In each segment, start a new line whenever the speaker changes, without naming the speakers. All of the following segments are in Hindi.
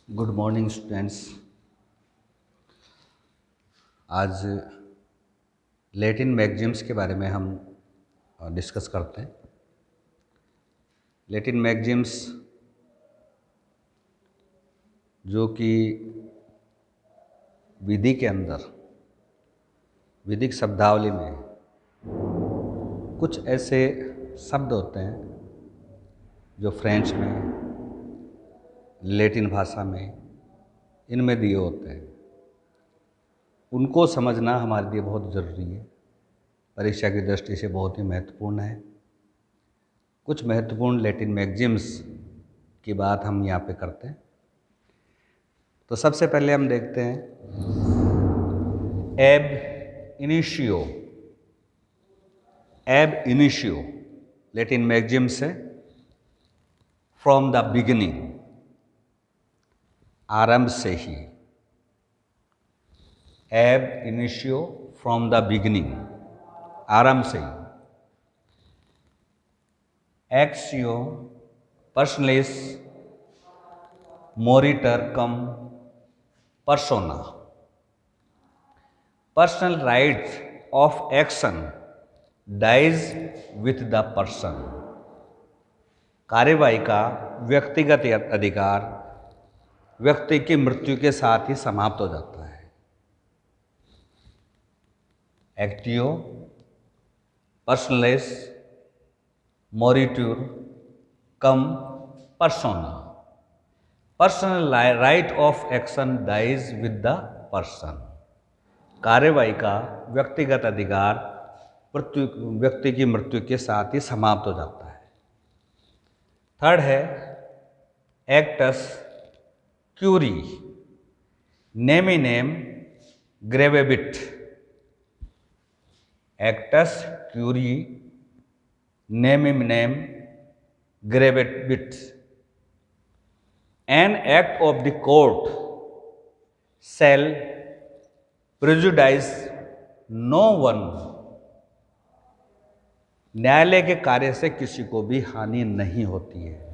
Good morning students. आज लैटिन मैगजीम्स के बारे में हम डिस्कस करते हैं। लैटिन मैगजीम्स जो कि विधि के अंदर विधिक शब्दावली में कुछ ऐसे शब्द होते हैं जो फ्रेंच में, लैटिन भाषा में, इनमें दिए होते हैं। उनको समझना हमारे लिए बहुत ज़रूरी है, परीक्षा की दृष्टि से बहुत ही महत्वपूर्ण है। कुछ महत्वपूर्ण लैटिन मैगजीम्स की बात हम यहाँ पे करते हैं। तो सबसे पहले हम देखते हैं एब इनिशियो लैटिन मैगजीम से फ्रॉम द बिगिनिंग, आरंभ से ही। एब इनिशियो फ्रॉम द बिगिनिंग, आरंभ से ही। एक्सियो पर्सनलिस मोरिटर कम persona, personal rights of action dies with the person, कार्यवाही का व्यक्तिगत अधिकार व्यक्ति की मृत्यु के साथ ही समाप्त हो जाता है। एक्टियो पर्सनलिस मोरिट्यूर कम पर्सोना, personal right of action dies with the person, कार्यवाही का व्यक्तिगत अधिकार व्यक्ति की मृत्यु के साथ ही समाप्त हो जाता है। थर्ड है एक्टस क्यूरी नेमिनेम ग्रेवेबिट, एक्टस क्यूरी नेमिनेम ग्रेवेबिट, an act of the court shall prejudice no one, न्यायालय के कार्य से किसी को भी हानि नहीं होती है।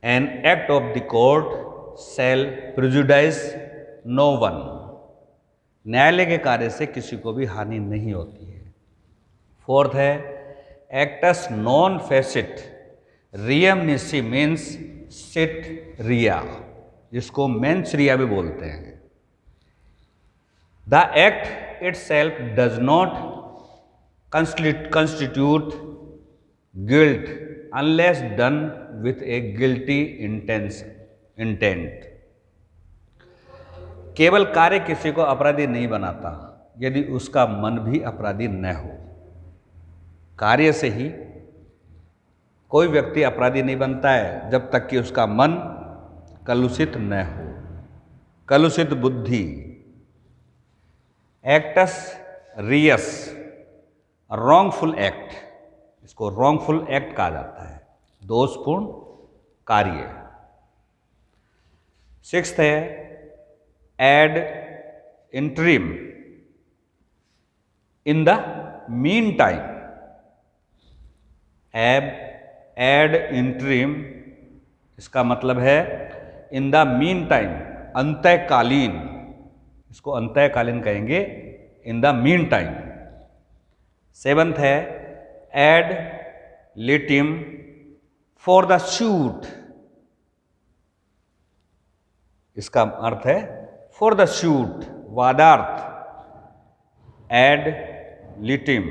An act of the court shall prejudice no one, न्यायालय के कार्य से किसी को भी हानि नहीं होती है। फोर्थ है acts non face it रियम निसी means seat रिया, जिसको मेंस रिया भी बोलते हैं। The act it self does not constitute guilt unless done with A guilty intent, केवल कार्य किसी को अपराधी नहीं बनाता यदि उसका मन भी अपराधी न हो। कार्य से ही कोई व्यक्ति अपराधी नहीं बनता है जब तक कि उसका मन कलुषित न हो, कलुषित बुद्धि। एक्टस रियस रॉन्गफुल एक्ट, इसको रॉन्गफुल एक्ट कहा जाता है, दोषपूर्ण कार्य। सिक्स्थ है एड इंटरिम इन द मीन टाइम, एड इंटरिम, इसका मतलब है इन द मीन टाइम, अंतःकालीन, इसको अंतःकालीन कहेंगे, in the mean time. Seventh है एड लिटिम फॉर द सूट, इसका अर्थ है फॉर द सूट, वादार्थ, एड लिटिम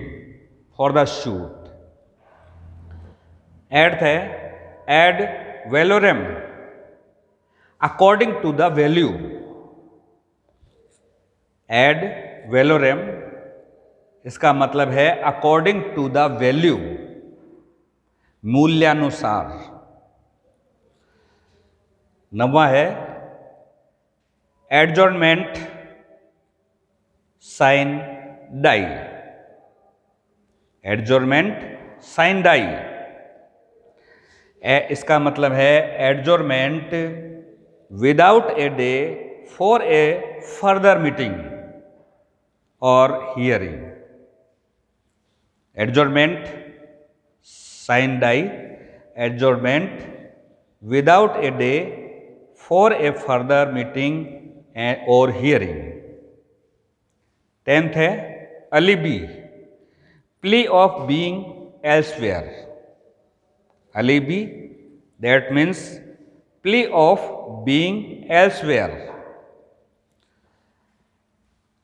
फॉर द सूट। एट्थ है एड वेलोरम अकॉर्डिंग टू द वैल्यू, एड वेलोरम, इसका मतलब है अकॉर्डिंग टू द वैल्यू, मूल्यानुसार। नवा है एडजॉर्नमेंट साइन डाई, एडजॉर्नमेंट साइन डाई, इसका मतलब है adjournment without a day for a further meeting और हियरिंग। एडजॉर्नमेंट साइन डाई, adjournment without a day for a further meeting or hearing. 10th है alibi, plea of being elsewhere. Alibi, that means plea of being elsewhere.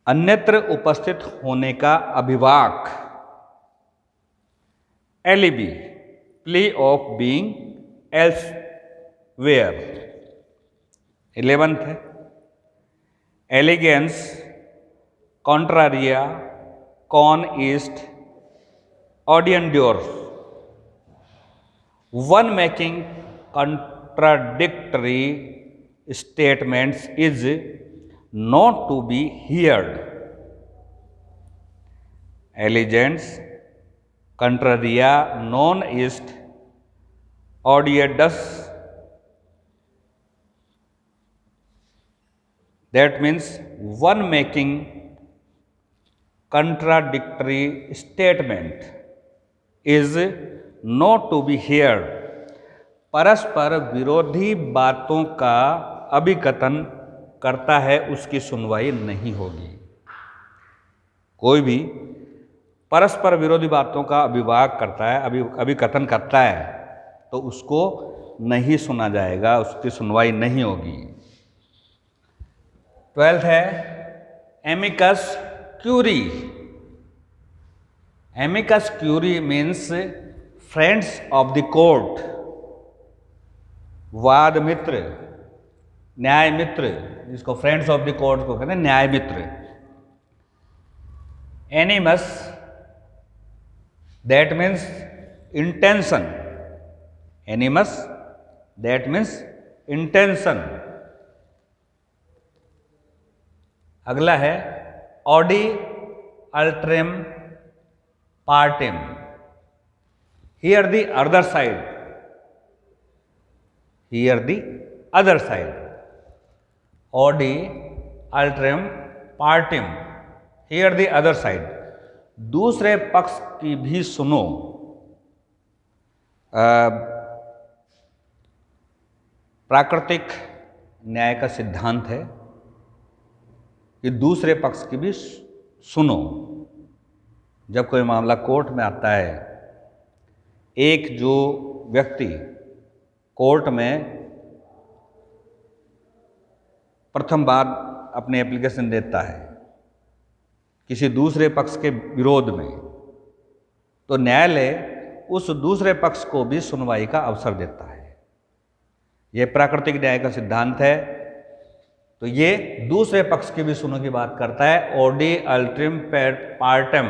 अन्यत्र उपस्थित होने का अभिवाक, alibi, plea of being elsewhere. 11th है elegance, contraria, con east, audiendure. One making contradictory statements is not to be heard. Elegance, contraria, non est, audiendus. That means one making contradictory statement is not to be heard. परस्पर विरोधी बातों का अभिकथन करता है, उसकी सुनवाई नहीं होगी। कोई भी परस्पर विरोधी बातों का अभिवाद करता है, अभिकथन करता है, तो उसको नहीं सुना जाएगा, उसकी सुनवाई नहीं होगी। 12th है amicus curiae. Amicus curiae means friends of the court. वाद मित्र, न्याय मित्र, जिसको फ्रेंड्स ऑफ द कोर्ट को कहते हैं न्याय मित्र। एनिमस, दैट मीन्स इंटेंशन। एनिमस, दैट मीन्स इंटेंशन। अगला है ऑडी अल्ट्रेम पार्टिम, hear the other side, hear the other side. ऑडी अल्ट्रेम पार्टिम, हियर द अदर साइड, दूसरे पक्ष की भी सुनो। प्राकृतिक न्याय का सिद्धांत है कि दूसरे पक्ष की भी सुनो। जब कोई मामला कोर्ट में आता है, एक जो व्यक्ति कोर्ट में प्रथम बार अपने एप्लीकेशन देता है किसी दूसरे पक्ष के विरोध में, तो न्यायालय उस दूसरे पक्ष को भी सुनवाई का अवसर देता है। यह प्राकृतिक न्याय का सिद्धांत है। तो ये दूसरे पक्ष की भी सुनो की बात करता है। ऑडी अल्ट्रिम पार्टम,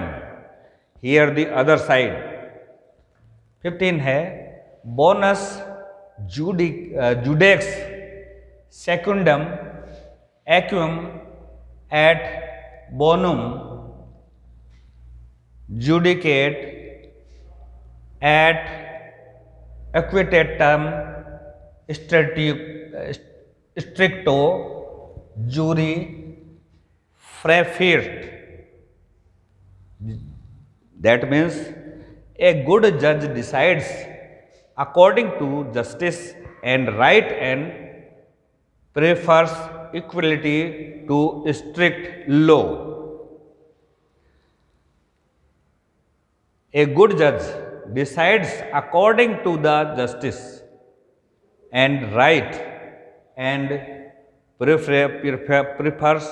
हियर द अदर साइड। 15 है बोनस जुडेक्स सेकुंडम एक्वम एट बोनम जुडिकेट एट एक्विटेटम स्ट्रिक्टो जूरी फ्रेफिर्ट। That means a good judge decides according to justice and right and prefers equality to strict law. A good judge decides according to the justice and right and prefers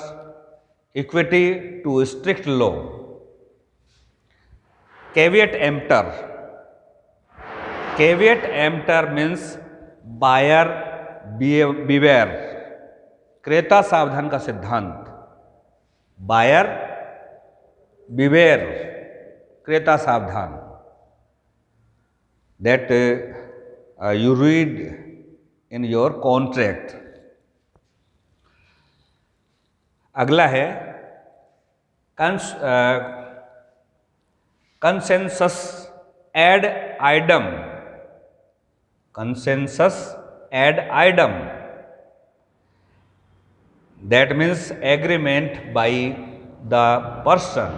equity to strict law. Caveat emptor. Caveat emptor means buyer beware. क्रेता सावधान का सिद्धांत। बायर बिवेयर, क्रेता सावधान। That you read in your contract. अगला है consensus ad idem. Consensus ad idem, that means agreement by the person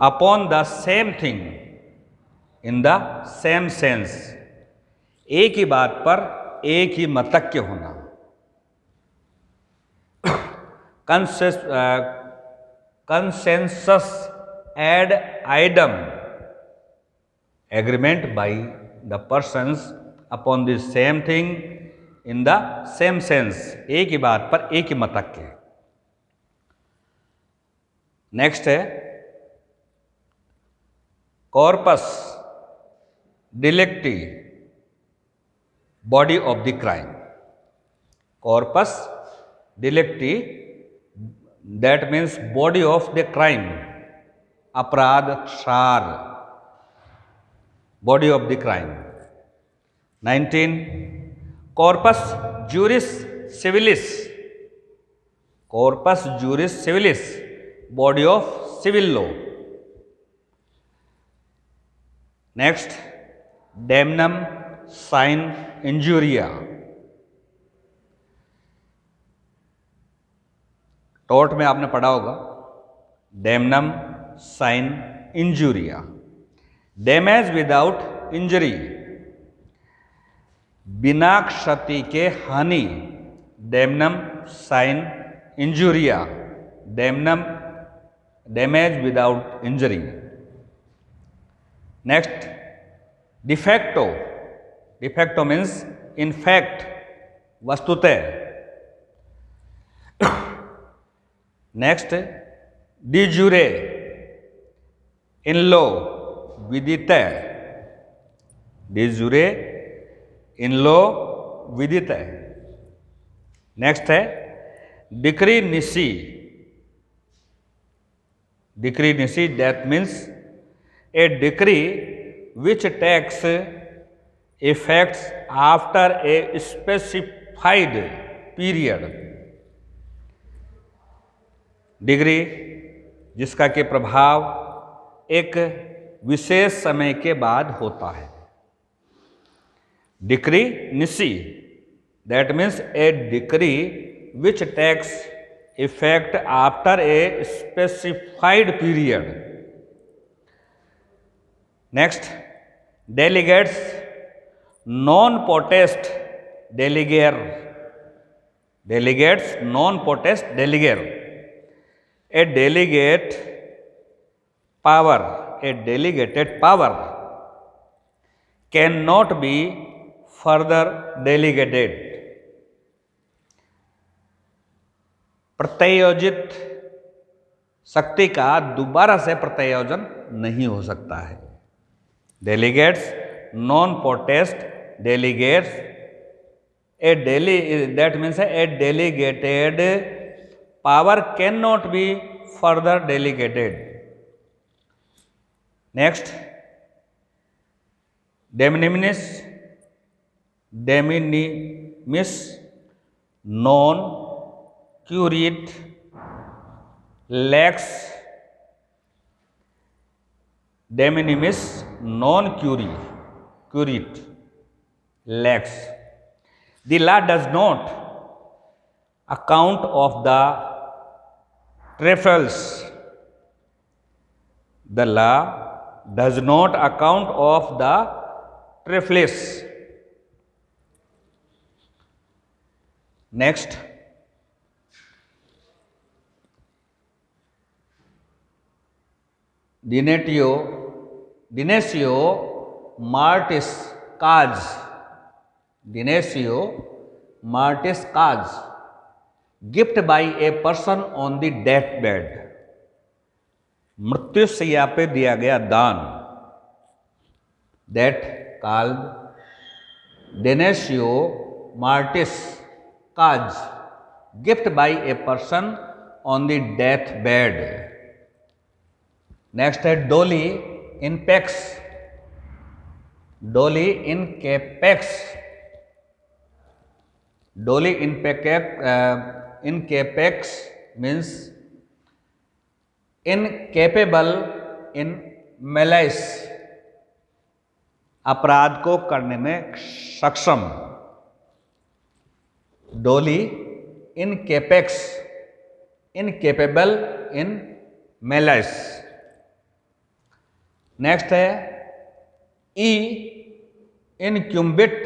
upon the same thing in the same sense. एक ही बात पर एक ही मतज्ञ होना। consensus ad idem, agreement by the persons upon the same thing in the same sense, एक ही बात पर एक ही मतक के। नेक्स्ट है कॉर्पस डिलेक्टी, बॉडी ऑफ द क्राइम। कॉर्पस डिलेक्टी, that means body of the crime, अपराध सार, बॉडी ऑफ द क्राइम। 19 कॉर्पस जूरिस सिविलिस, कॉर्पस जूरिस सिविलिस, body of civil law. Next डेमनम साइन इंजुरिया, टोर्ट में आपने पढ़ा होगा डेमनम साइन इंजुरिया, डैमेज विदाउट इंजरी, बिना क्षति के हानि, डेमनम साइन इंजुरिया, डेमनम डैमेज विदाउट इंजरी। नेक्स्ट डिफेक्टो, डिफेक्टो मीन्स इन फैक्ट, वस्तुतः। नेक्स्ट डिजूरे, इन लो, विदितः, डिजूरे इन लो विदितः। नेक्स्ट है डिक्री निसी, decree निसी, that means a decree which takes effects after a specified period, decree जिसका के प्रभाव एक विशेष समय के बाद होता है। Decree निसी, that means a decree which takes effect after a specified period. Next delegatus non potest delegare, delegatus non potest delegare, a delegate power, a delegated power cannot be further delegated, प्रत्यायोजित शक्ति का दोबारा से प्रत्यायोजन नहीं हो सकता है। Delegatus non potest delegatus, a deli, that means a delegated power can not be further delegated. Next de minimis, de minimis non curat lex, de minimis non curat lex, the law does not account of the trifles, the law does not account of the trifles. Next Dinatio Martis cause, Dinatio Martis cause, gift by a person on the deathbed, मृत्यु शैया पे दिया गया दान, that called donatio mortis causa, gift by a person on the death bed. Next है doli incapax, doli incapax, doli incapax means incapable in malice, अपराध को करने में सक्षम। डोली इनकेपेक्स, इनकेपेबल इन मेलाइस। नेक्स्ट है ई इनक्यूम्बिट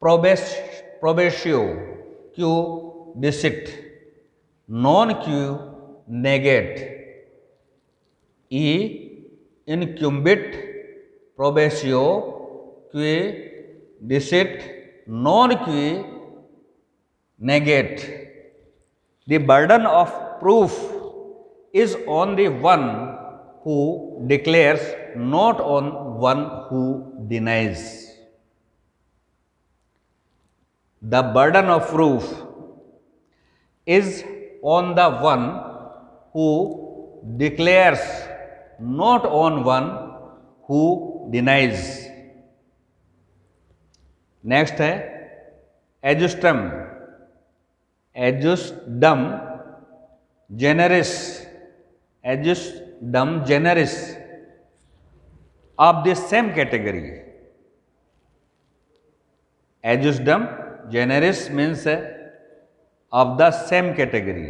प्रोबेशियो Q डिसिट, non qui negate, e incumbit probatio qui dicit non qui negate. The burden of proof is on the one who declares, not on one who denies. The burden of proof is on the one who declares, not on one who denies. Next है ejusdem, ejusdem generis, ejusdem generis of the same category. Ejusdem generis means of the same category,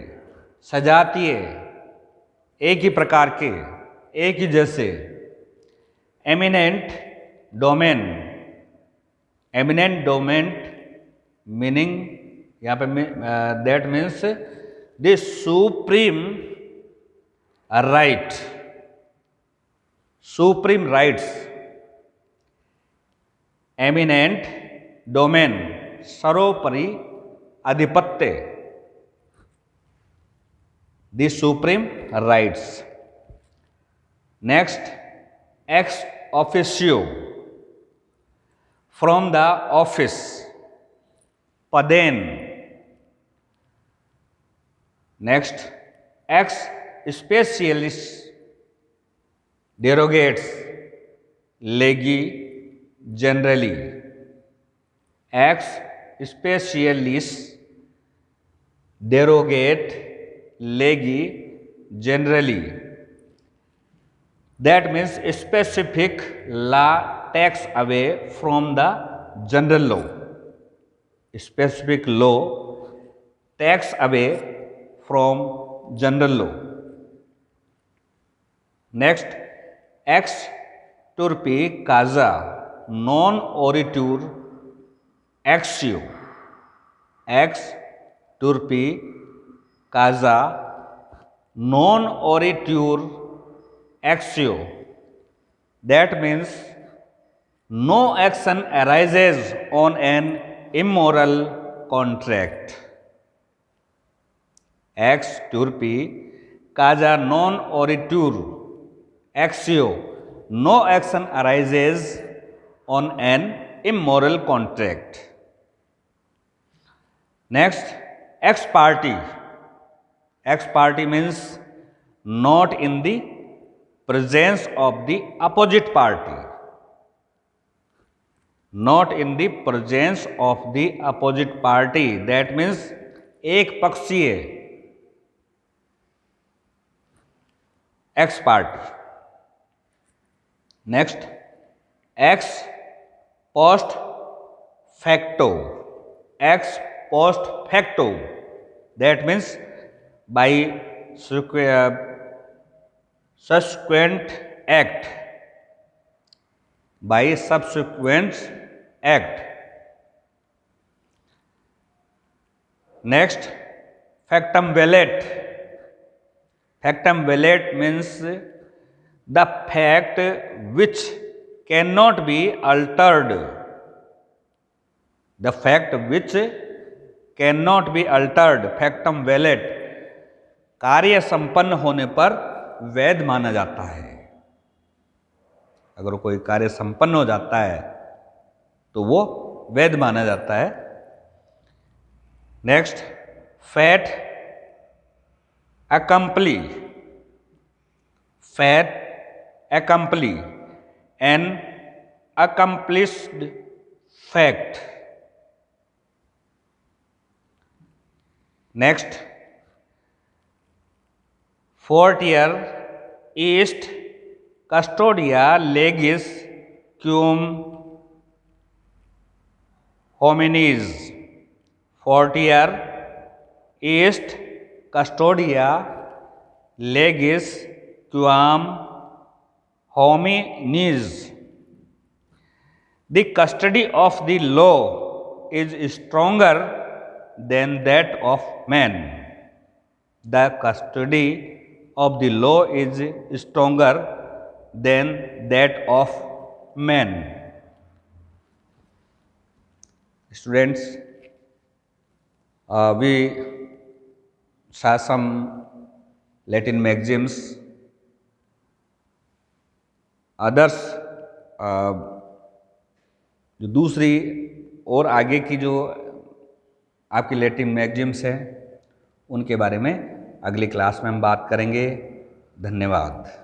सजातीय, एक ही प्रकार के, एक ही जैसे. Eminent domain, eminent domain meaning यहाँ पे that means the supreme right, supreme rights. Eminent domain सर्वोपरि आधिपत्य, the supreme rights. Next ex officio, from the office, पदेन. Next ex specialis derogates, legi generally. Ex specialis derogate legi generally. That means specific law takes away from the general law. Specific law takes away from general law. Next, ex turpi causa non oritur actio. Ex turpi causa non oritur actio. That means no action arises on an immoral contract. Ex turpi causa non oritur actio. No action arises on an immoral contract. Next, ex parte. Ex parte means not in the presence of the opposite party. Not in the presence of the opposite party. That means एक पक्षीय, ex parte. Next, ex post facto. Ex post facto. That means by subsequent act. By subsequent act. Next, factum velet. Factum velet means the fact which cannot be altered. The fact which cannot be altered. Factum velet कार्य संपन्न होने पर वैध माना जाता है. अगर कोई कार्य संपन्न हो जाता है तो वो वैध माना जाता है. Next, fait accompli. Fait accompli an accomplished fact. Next, fortior est custodia legis cum homines. Fortior est custodia legis quam homines. The custody of the law is stronger than that of man. the custody of the law is stronger than that of men. Students, we saw some Latin maxims. Others, जो दूसरी और आगे की जो आपकी लैटिन मैगजिम्स हैं उनके बारे में अगली क्लास में हम बात करेंगे। धन्यवाद।